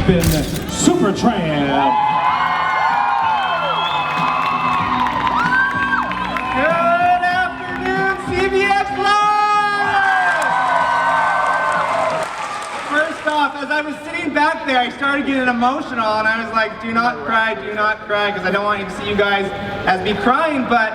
Devin Supertramp. Good afternoon, CVXLIVE! First off, as I was sitting back there, I started getting emotional, and I was like, do not cry, because I don't want you to see you guys as me crying, but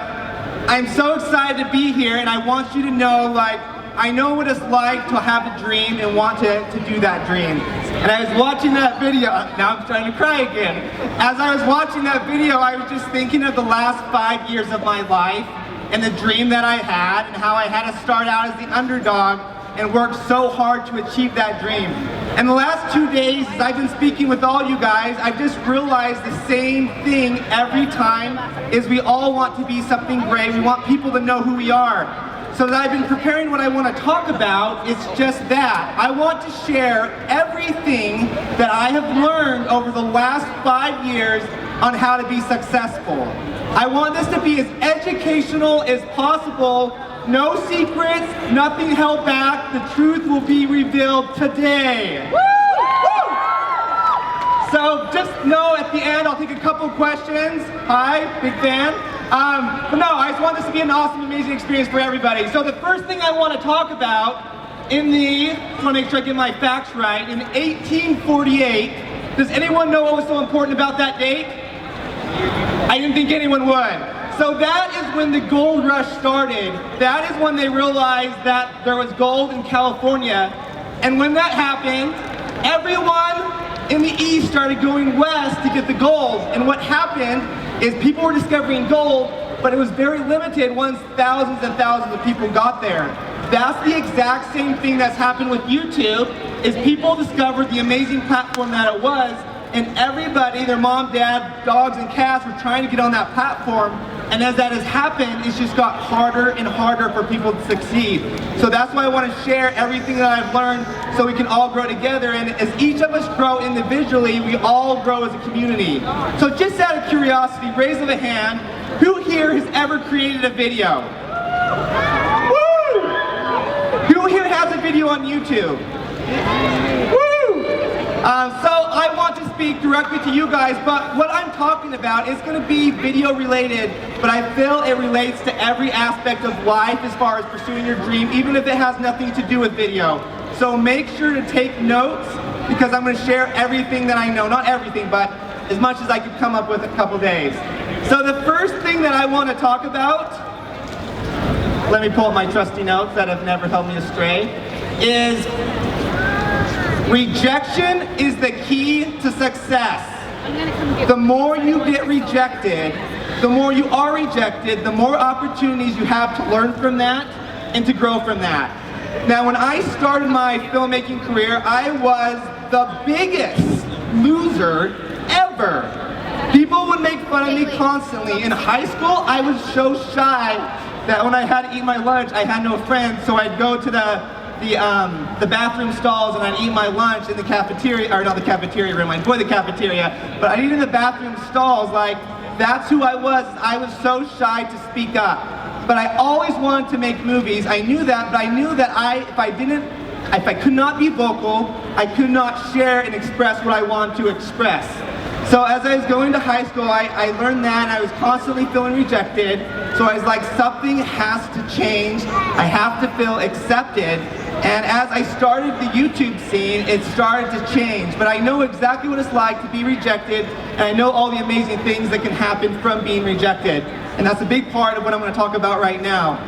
I'm so excited to be here, and I want you to know, like, I know what it's like to have a dream and want to do that dream. And I was watching that video, now I'm starting to cry again. As I was watching that video, I was just thinking of the last 5 years of my life and the dream that I had and how I had to start out as the underdog and work so hard to achieve that dream. And the last 2 days, as I've been speaking with all you guys, I've just realized the same thing every time, is we all want to be something great. We want people to know who we are. So that I've been preparing what I want to talk about, it's just that. I want to share everything that I have learned over the last 5 years on how to be successful. I want this to be as educational as possible. No secrets, nothing held back. The truth will be revealed today. Woo! Woo! So just know at the end, I'll take a couple questions. Hi, big fan. But no, I just want this to be an awesome, amazing experience for everybody. So the first thing I want to talk about just want to make sure I get my facts right, in 1848, does anyone know what was so important about that date? I didn't think anyone would. So that is when the gold rush started. That is when they realized that there was gold in California. And when that happened, everyone in the east started going west to get the gold. And what happened is people were discovering gold, but it was very limited once thousands and thousands of people got there. That's the exact same thing that's happened with YouTube, is people discovered the amazing platform that it was, and everybody, their mom, dad, dogs, and cats were trying to get on that platform. And as that has happened, it's just got harder and harder for people to succeed. So that's why I want to share everything that I've learned so we can all grow together. And as each of us grow individually, we all grow as a community. So just out of curiosity, raise of a hand, who here has ever created a video? Woo! Who here has a video on YouTube? Woo! So I want to speak directly to you guys, but what I'm talking about is going to be video related, but I feel it relates to every aspect of life as far as pursuing your dream, even if it has nothing to do with video. So make sure to take notes, because I'm going to share everything that I know. Not everything, but as much as I could come up with in a couple days. So the first thing that I want to talk about, let me pull up my trusty notes that have never held me astray, is rejection is the key to success. The more you get rejected, the more you are rejected, the more opportunities you have to learn from that and to grow from that. Now, when I started my filmmaking career, I was the biggest loser ever. People would make fun of me constantly. In high school, I was so shy that when I had to eat my lunch, I had no friends, so I'd go to the bathroom stalls and I'd eat my lunch in the cafeteria, or not the cafeteria room, I enjoy the cafeteria, but I'd eat in the bathroom stalls. Like, that's who I was. I was so shy to speak up. But I always wanted to make movies. I knew that, but I knew that if I could not be vocal, I could not share and express what I wanted to express. So as I was going to high school, I learned that, and I was constantly feeling rejected. So I was like, something has to change. I have to feel accepted. And as I started the YouTube scene, it started to change. But I know exactly what it's like to be rejected, and I know all the amazing things that can happen from being rejected. And that's a big part of what I'm going to talk about right now.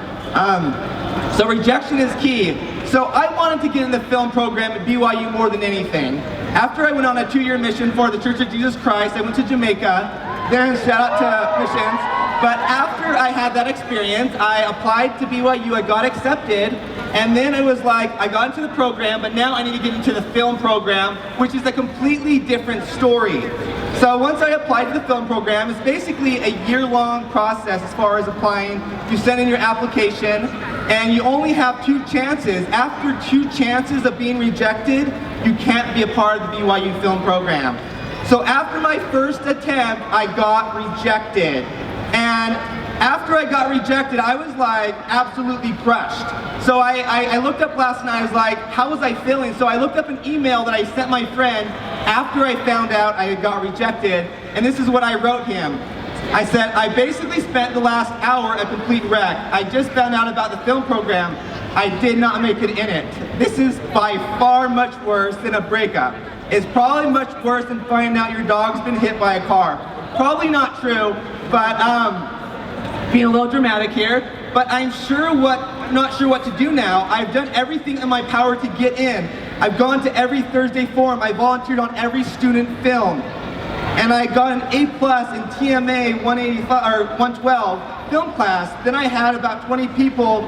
So rejection is key. So I wanted to get in the film program at BYU more than anything. After I went on a 2-year mission for the Church of Jesus Christ, I went to Jamaica. Then shout out to missions. But after I had that experience, I applied to BYU, I got accepted, and then it was like, I got into the program, but now I need to get into the film program, which is a completely different story. So once I applied to the film program, it's basically a year-long process as far as applying. You send in your application, and you only have 2 chances. After 2 chances of being rejected, you can't be a part of the BYU film program. So after my first attempt, I got rejected. And after I got rejected, I was like absolutely crushed. So I looked up last night, I was like, how was I feeling? So I looked up an email that I sent my friend after I found out I had got rejected, and this is what I wrote him. I said, I basically spent the last hour a complete wreck. I just found out about the film program. I did not make it in it. This is by far much worse than a breakup. It's probably much worse than finding out your dog's been hit by a car. Probably not true, but being a little dramatic here, but I'm not sure what to do now. I've done everything in my power to get in. I've gone to every Thursday forum. I volunteered on every student film. And I got an A+ in TMA 185 or 112 film class. Then I had about 20 people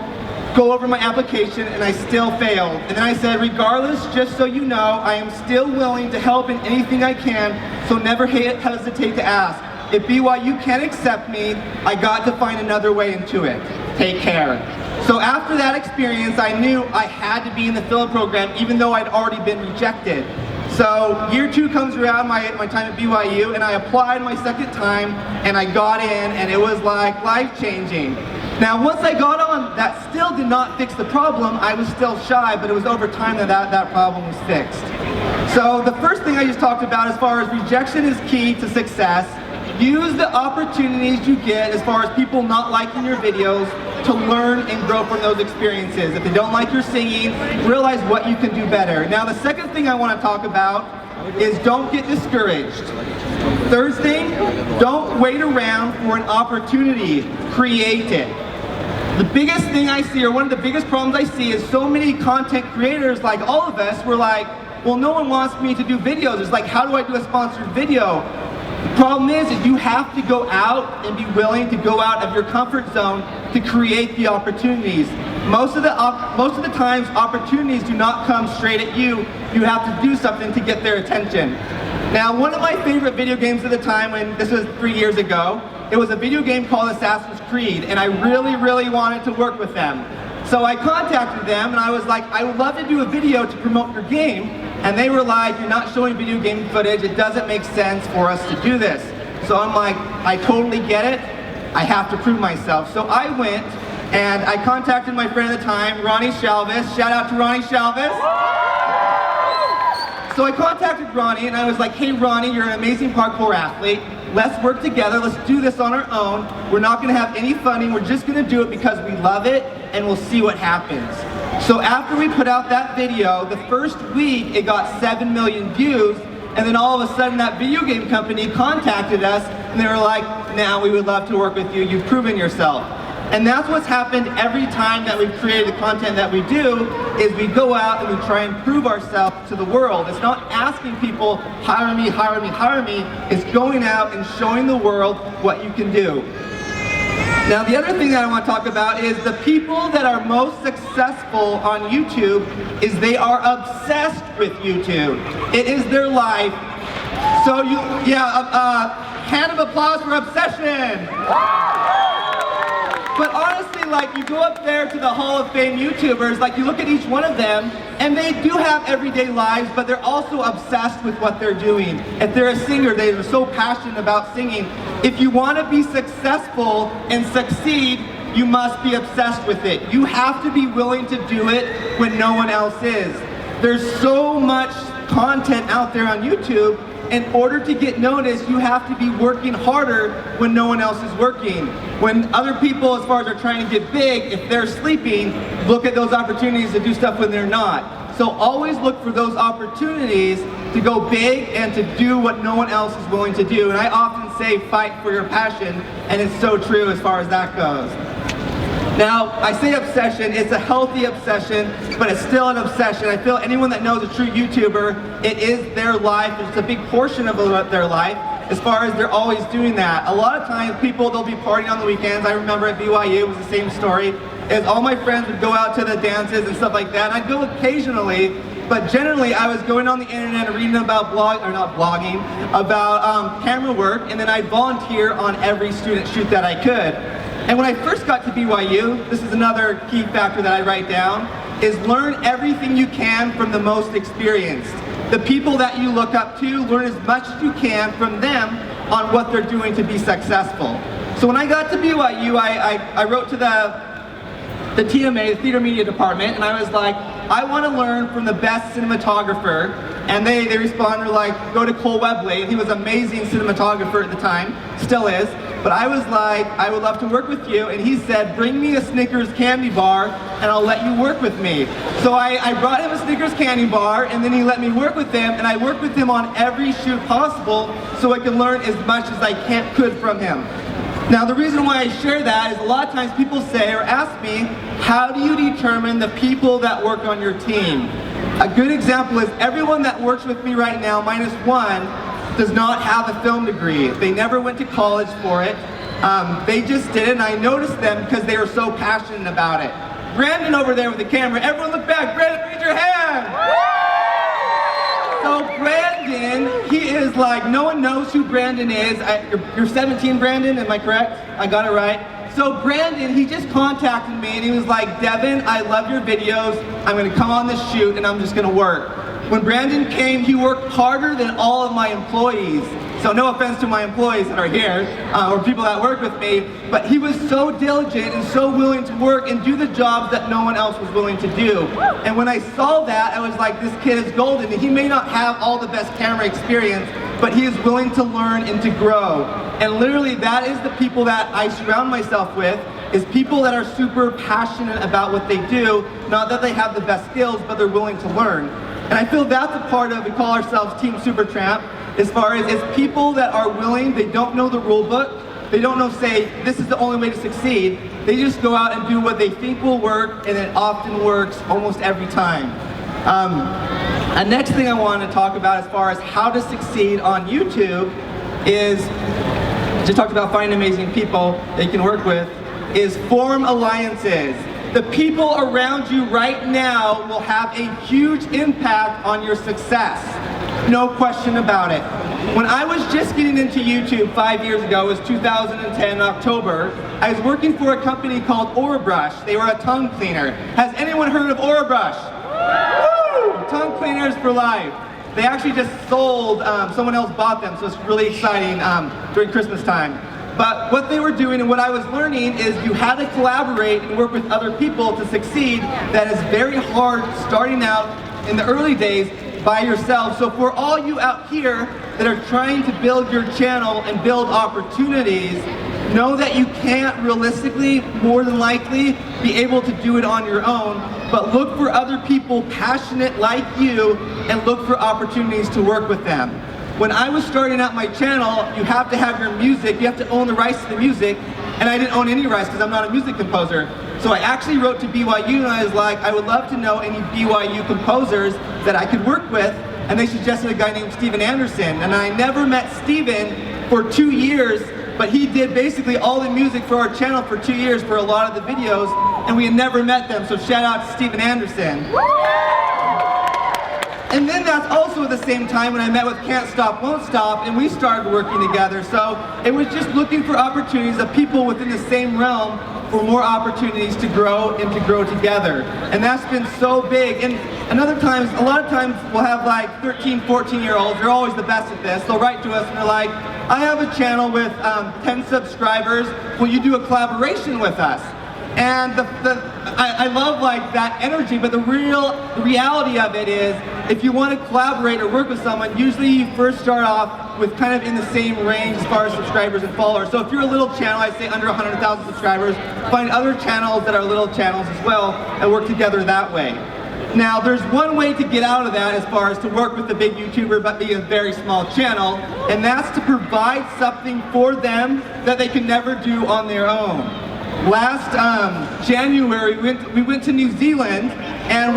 go over my application and I still failed. And then I said, regardless, just so you know, I am still willing to help in anything I can, so never hesitate to ask. If BYU can't accept me, I got to find another way into it. Take care. So after that experience, I knew I had to be in the film program even though I'd already been rejected. So year 2 comes around, my time at BYU, and I applied my second time, and I got in, and it was like life-changing. Now once I got on, that still did not fix the problem. I was still shy, but it was over time that problem was fixed. So the first thing I just talked about as far as rejection is key to success. Use the opportunities you get as far as people not liking your videos to learn and grow from those experiences. If they don't like your singing, realize what you can do better. Now the second thing I want to talk about is don't get discouraged. Third thing, don't wait around for an opportunity, create it. The biggest thing I see, or one of the biggest problems I see, is so many content creators, like all of us, we're like, well, no one wants me to do videos. It's like, how do I do a sponsored video? The problem is you have to go out and be willing to go out of your comfort zone to create the opportunities. Most of the times, opportunities do not come straight at you. You have to do something to get their attention. Now, one of my favorite video games at the time, when this was 3 years ago, it was a video game called Assassin's Creed, and I really wanted to work with them. So I contacted them, and I was like, I would love to do a video to promote your game. And they were like, you're not showing video game footage, it doesn't make sense for us to do this. So I'm like, I totally get it, I have to prove myself. So I went and I contacted my friend at the time, Ronnie Shalvis. Shout out to Ronnie Shalvis. So I contacted Ronnie and I was like, hey Ronnie, you're an amazing parkour athlete. Let's work together, let's do this on our own. We're not gonna have any funding, we're just gonna do it because we love it and we'll see what happens. So after we put out that video, the first week it got 7 million views, and then all of a sudden that video game company contacted us and they were like, now we would love to work with you, you've proven yourself. And that's what's happened every time that we've created the content that we do, is we go out and we try and prove ourselves to the world. It's not asking people, hire me, hire me, hire me. It's going out and showing the world what you can do. Now the other thing that I want to talk about is the people that are most successful on YouTube is they are obsessed with YouTube. It is their life. So hand of applause for obsession. But honestly, like, you go up there to the Hall of Fame YouTubers, like you look at each one of them, and they do have everyday lives, but they're also obsessed with what they're doing. If they're a singer, they're so passionate about singing. If you want to be successful and succeed, you must be obsessed with it. You have to be willing to do it when no one else is. There's so much content out there on YouTube. In order to get noticed, you have to be working harder when no one else is working. When other people, as far as are trying to get big, if they're sleeping, look at those opportunities to do stuff when they're not. So always look for those opportunities to go big and to do what no one else is willing to do. And I often say, fight for your passion, and it's so true as far as that goes. Now, I say obsession, it's a healthy obsession, but it's still an obsession. I feel anyone that knows a true YouTuber, it is their life, it's a big portion of their life, as far as they're always doing that. A lot of times people, they'll be partying on the weekends. I remember at BYU, it was the same story, is all my friends would go out to the dances and stuff like that, and I'd go occasionally, but generally I was going on the internet and reading about about camera work, and then I'd volunteer on every student shoot that I could. And when I first got to BYU, this is another key factor that I write down, is learn everything you can from the most experienced. The people that you look up to, learn as much as you can from them on what they're doing to be successful. So when I got to BYU, I wrote to the TMA, the Theater Media Department, and I was like, I want to learn from the best cinematographer. And they responded like, go to Cole Webley. And he was an amazing cinematographer at the time, still is. But I was like, I would love to work with you. And he said, bring me a Snickers candy bar and I'll let you work with me. So I brought him a Snickers candy bar and then he let me work with him. And I worked with him on every shoot possible so I could learn as much as I could from him. Now the reason why I share that is a lot of times people say or ask me, how do you determine the people that work on your team? A good example is everyone that works with me right now, minus one, does not have a film degree. They never went to college for it. They just did it, and I noticed them because they were so passionate about it. Brandon over there with the camera, everyone look back. Brandon, raise your hand. So Brandon, he is like, no one knows who Brandon is. You're 17, Brandon, am I correct? I got it right. So Brandon, he just contacted me and he was like, Devin, I love your videos. I'm gonna come on this shoot and I'm just gonna work. When Brandon came, he worked harder than all of my employees. So no offense to my employees that are here, or people that work with me, but he was so diligent and so willing to work and do the jobs that no one else was willing to do. And when I saw that, I was like, this kid is golden. He may not have all the best camera experience, but he is willing to learn and to grow. And literally that is the people that I surround myself with, is people that are super passionate about what they do, not that they have the best skills, but they're willing to learn. And I feel that's a part of, we call ourselves Team Supertramp, as far as it's people that are willing, they don't know the rule book, they don't know, say, this is the only way to succeed. They just go out and do what they think will work, and it often works almost every time. A next thing I want to talk about as far as how to succeed on YouTube is, just talked about finding amazing people that you can work with, is form alliances. The people around you right now will have a huge impact on your success. No question about it. When I was just getting into YouTube 5 years ago, it was 2010 October, I was working for a company called Orabrush. They were a tongue cleaner. Has anyone heard of Orabrush? Woo! Tongue cleaners for life. They actually just sold, someone else bought them, so it's really exciting during Christmas time. But what they were doing and what I was learning is you had to collaborate and work with other people to succeed. That is very hard starting out in the early days by yourself. So for all you out here that are trying to build your channel and build opportunities, know that you can't realistically, more than likely, be able to do it on your own, but look for other people passionate like you and look for opportunities to work with them. When I was starting out my channel, you have to have your music, you have to own the rights to the music, and I didn't own any rights because I'm not a music composer. So I actually wrote to BYU and I was like, I would love to know any BYU composers that I could work with, and they suggested a guy named Steven Anderson. And I never met Steven for 2 years, but he did basically all the music for our channel for 2 years for a lot of the videos, and we had never met them, so shout out to Steven Anderson. And then that's also at the same time when I met with Can't Stop, Won't Stop, and we started working together. So it was just looking for opportunities of people within the same realm for more opportunities to grow and to grow together. And that's been so big. And a lot of times we'll have like 13, 14-year-olds, they're always the best at this. They'll write to us and they're like, I have a channel with 10 subscribers, will you do a collaboration with us? And I love like that energy, but the reality of it is, if you want to collaborate or work with someone, usually you first start off with kind of in the same range as far as subscribers and followers. So if you're a little channel, I say under 100,000 subscribers, find other channels that are little channels as well and work together that way. Now there's one way to get out of that as far as to work with the big YouTuber but be a very small channel, and that's to provide something for them that they can never do on their own. Last January, we went to New Zealand, and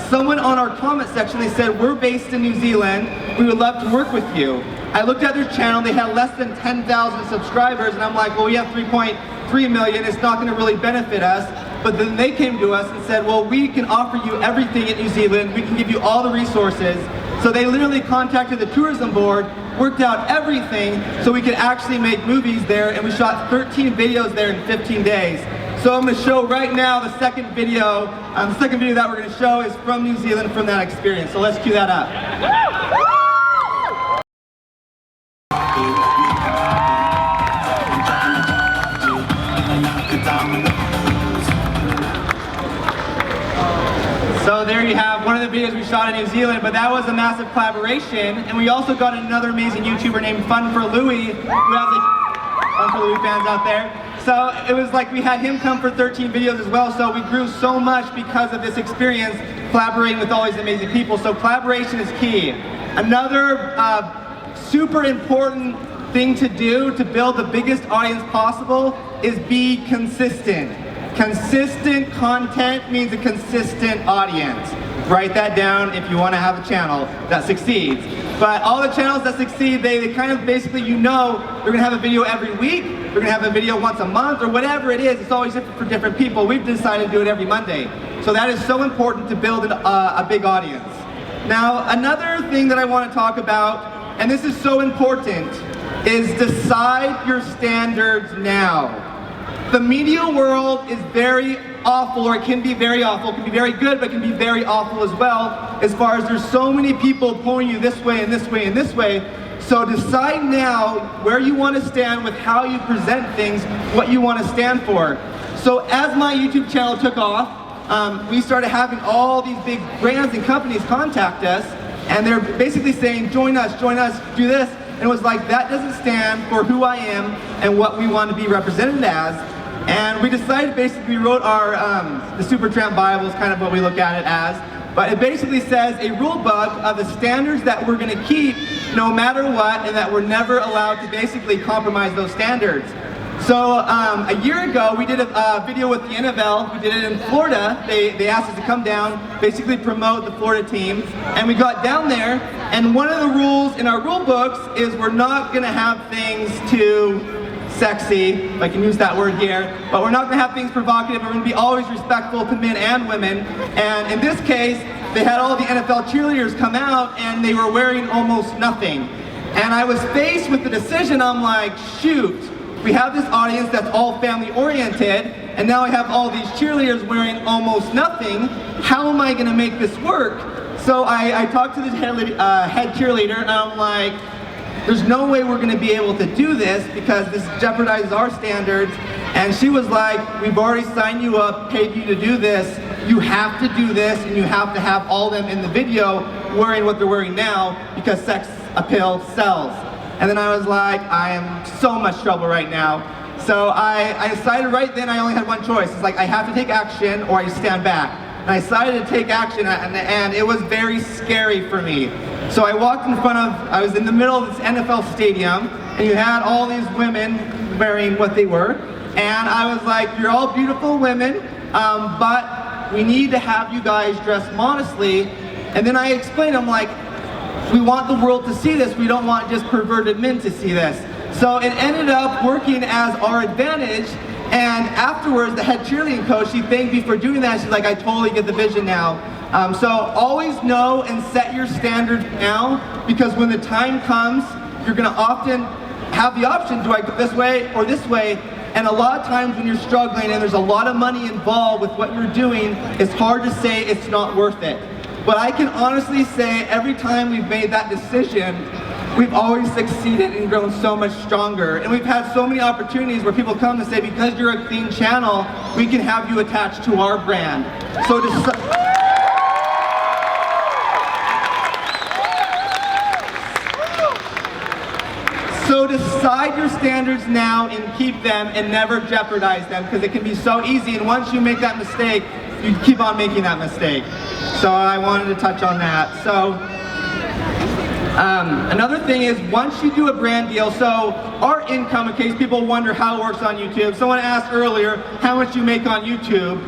someone on our comment section, they said, we're based in New Zealand, we would love to work with you. I looked at their channel, they had less than 10,000 subscribers, and I'm like, well, we have 3.3 million, it's not gonna really benefit us. But then they came to us and said, well, we can offer you everything in New Zealand, we can give you all the resources. So they literally contacted the tourism board, worked out everything so we could actually make movies there, and we shot 13 videos there in 15 days. So I'm going to show right now the second video. The second video that we're going to show is from New Zealand, from that experience. So let's cue that up. out of New Zealand, but that was a massive collaboration. And we also got another amazing YouTuber named Fun for Louie, who has Fun for Louie fans out there. So it was like we had him come for 13 videos as well, so we grew so much because of this experience collaborating with all these amazing people. So collaboration is key. Another super important thing to do to build the biggest audience possible is be consistent. Consistent content means a consistent audience. Write that down if you want to have a channel that succeeds. But all the channels that succeed, they kind of basically, you know, they're going to have a video every week, they're going to have a video once a month, or whatever it is. It's always different for different people. We've decided to do it every Monday. So that is so important to build a big audience. Now, another thing that I want to talk about, and this is so important, is decide your standards now. The media world is very awful, or it can be very awful. It can be very good, but it can be very awful as well, as far as there's so many people pulling you this way and this way and this way. So decide now where you want to stand with how you present things, what you want to stand for. So as my YouTube channel took off, we started having all these big brands and companies contact us, and they're basically saying, join us, do this. And it was like, that doesn't stand for who I am and what we want to be represented as. And we decided, basically, we wrote our, the Supertramp Bible is kind of what we look at it as. But it basically says a rule book of the standards that we're going to keep no matter what, and that we're never allowed to basically compromise those standards. So a year ago, we did a video with the NFL. We did it in Florida. They asked us to come down, basically promote the Florida team. And we got down there, and one of the rules in our rule books is we're not going to have things too sexy, if I can use that word here, but we're not going to have things provocative. We're going to be always respectful to men and women. And in this case, they had all the NFL cheerleaders come out, and they were wearing almost nothing. And I was faced with the decision. I'm like, shoot, we have this audience that's all family oriented, and now I have all these cheerleaders wearing almost nothing. How am I going to make this work? So I talked to the head cheerleader, and I'm like, there's no way we're going to be able to do this because this jeopardizes our standards. And she was like, we've already signed you up, paid you to do this. You have to do this, and you have to have all of them in the video wearing what they're wearing now because sex appeal sells. And then I was like, I am so much trouble right now. So I decided right then I only had one choice. It's like, I have to take action or I stand back. And I decided to take action, and it was very scary for me. So I walked in front of, I was in the middle of this NFL stadium, and you had all these women wearing what they were. And I was like, you're all beautiful women, but we need to have you guys dress modestly. And then I explained, I'm like, we want the world to see this. We don't want just perverted men to see this. So it ended up working as our advantage. And afterwards, the head cheerleading coach, she thanked me for doing that. She's like, I totally get the vision now. So always know and set your standards now, because when the time comes, you're going to often have the option, do I go this way or this way? And a lot of times when you're struggling and there's a lot of money involved with what you're doing, it's hard to say it's not worth it. But I can honestly say every time we've made that decision, we've always succeeded and grown so much stronger. And we've had so many opportunities where people come and say, because you're a clean channel, we can have you attached to our brand. So decide your standards now and keep them and never jeopardize them, because it can be so easy, and once you make that mistake, you keep on making that mistake. So I wanted to touch on that. So another thing is, once you do a brand deal, so our income, in case people wonder how it works on YouTube, someone asked earlier how much you make on YouTube.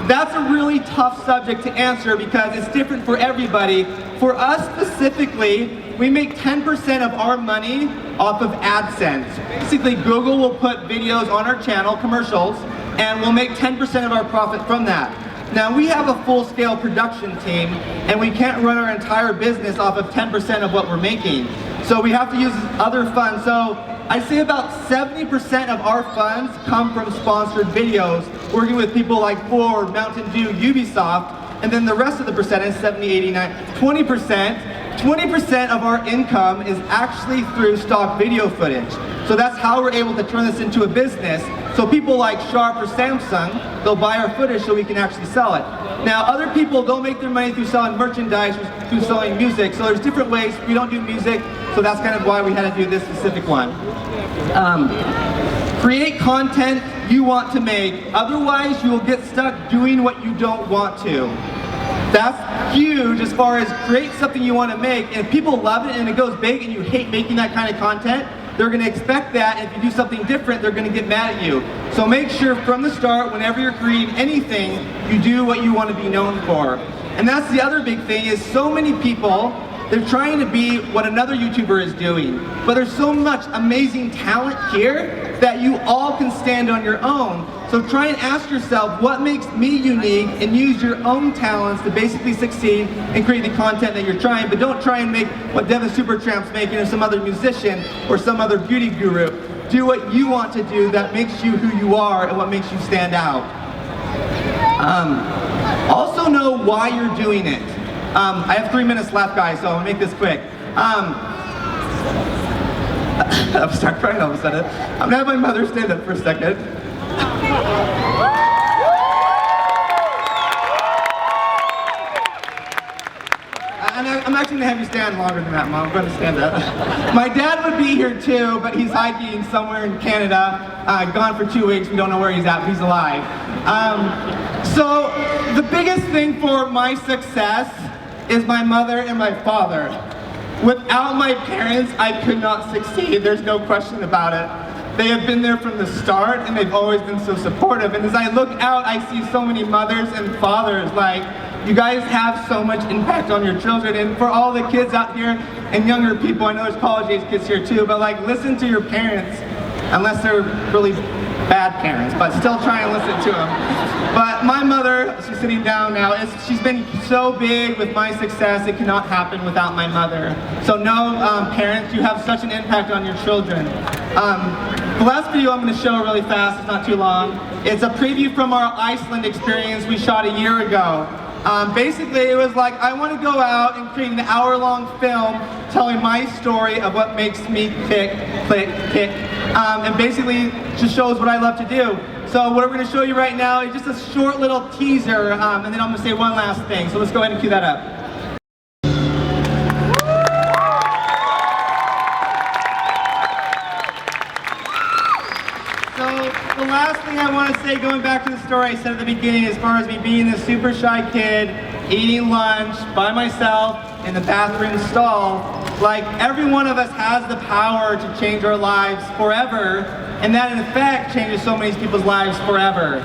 That's a really tough subject to answer because it's different for everybody. For us specifically, we make 10% of our money off of AdSense. Basically, Google will put videos on our channel, commercials, and we'll make 10% of our profit from that. Now, we have a full-scale production team, and we can't run our entire business off of 10% of what we're making. So we have to use other funds. So I'd say about 70% of our funds come from sponsored videos, working with people like Ford, Mountain Dew, Ubisoft, and then the rest of the percentage, 70, 89, 20% of our income is actually through stock video footage. So that's how we're able to turn this into a business. So people like Sharp or Samsung, they'll buy our footage so we can actually sell it. Now, other people don't make their money through selling merchandise or through selling music, so there's different ways. We don't do music, so that's kind of why we had to do this specific one. Create content you want to make, otherwise you will get stuck doing what you don't want to. That's huge as far as create something you want to make, and if people love it and it goes big and you hate making that kind of content, they're going to expect that, and if you do something different, they're going to get mad at you. So make sure from the start, whenever you're creating anything, you do what you want to be known for. And that's the other big thing, is so many people, they're trying to be what another YouTuber is doing. But there's so much amazing talent here that you all can stand on your own. So try and ask yourself, what makes me unique, and use your own talents to basically succeed and create the content that you're trying. But don't try and make what Devin Supertramp's making, or some other musician, or some other beauty guru. Do what you want to do that makes you who you are and what makes you stand out. Also know why you're doing it. I have 3 minutes left, guys, so I'm gonna make this quick. I'm starting crying all of a sudden. I'm gonna have my mother stand up for a second. And I'm actually gonna have you stand longer than that, Mom. I'm gonna stand up. My dad would be here too, but he's hiking somewhere in Canada. Gone for 2 weeks. We don't know where he's at, but he's alive. So the biggest thing for my success is my mother and my father. Without my parents, I could not succeed. There's no question about it. They have been there from the start, and they've always been so supportive. And as I look out, I see so many mothers and fathers. Like, you guys have so much impact on your children. And for all the kids out here and younger people, I know there's college-age kids here too, but like, listen to your parents, unless they're really bad parents, but still try and listen to them. But my mother, she's sitting down now, she's been so big with my success, it cannot happen without my mother. So no, parents, you have such an impact on your children. The last video I'm going to show really fast, it's not too long. It's a preview from our Iceland experience we shot a year ago. Basically, it was like, I want to go out and create an hour-long film telling my story of what makes me tick, click, tick, and basically just shows what I love to do. So what we're going to show you right now is just a short little teaser, and then I'm going to say one last thing. So let's go ahead and cue that up. So the last thing I want to say, going back to the story I said at the beginning, as far as me being this super shy kid, eating lunch by myself in the bathroom stall, like, every one of us has the power to change our lives forever, and that in effect changes so many people's lives forever.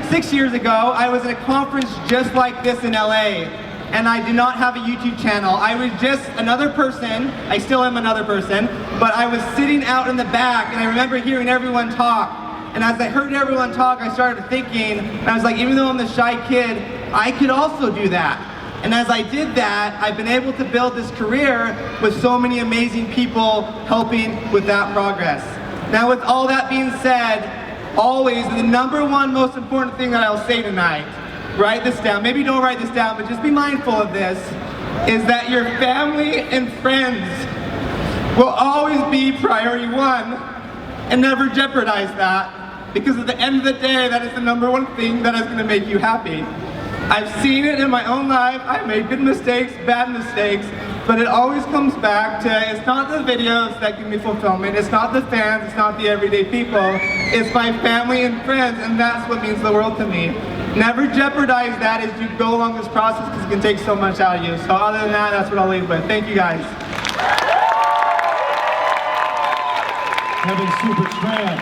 6 years ago, I was at a conference just like this in LA, and I did not have a YouTube channel. I was just another person. I still am another person, but I was sitting out in the back, and I remember hearing everyone talk. And as I heard everyone talk, I started thinking, and I was like, even though I'm the shy kid, I could also do that. And as I did that, I've been able to build this career with so many amazing people helping with that progress. Now, with all that being said, always the #1 most important thing that I'll say tonight, write this down, maybe don't write this down, but just be mindful of this, is that your family and friends will always be priority 1, and never jeopardize that, because at the end of the day, that is the #1 thing that is going to make you happy. I've seen it in my own life. I've made good mistakes, bad mistakes, but it always comes back to, it's not the videos that give me fulfillment, it's not the fans, it's not the everyday people, it's my family and friends, and that's what means the world to me. Never jeopardize that as you go along this process, because it can take so much out of you. So other than that, that's what I'll leave with. Thank you, guys. Devin Supertramp.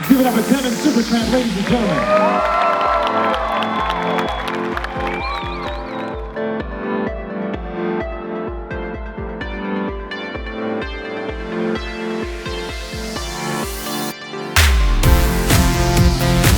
Give it up for Devin Supertramp, ladies and gentlemen.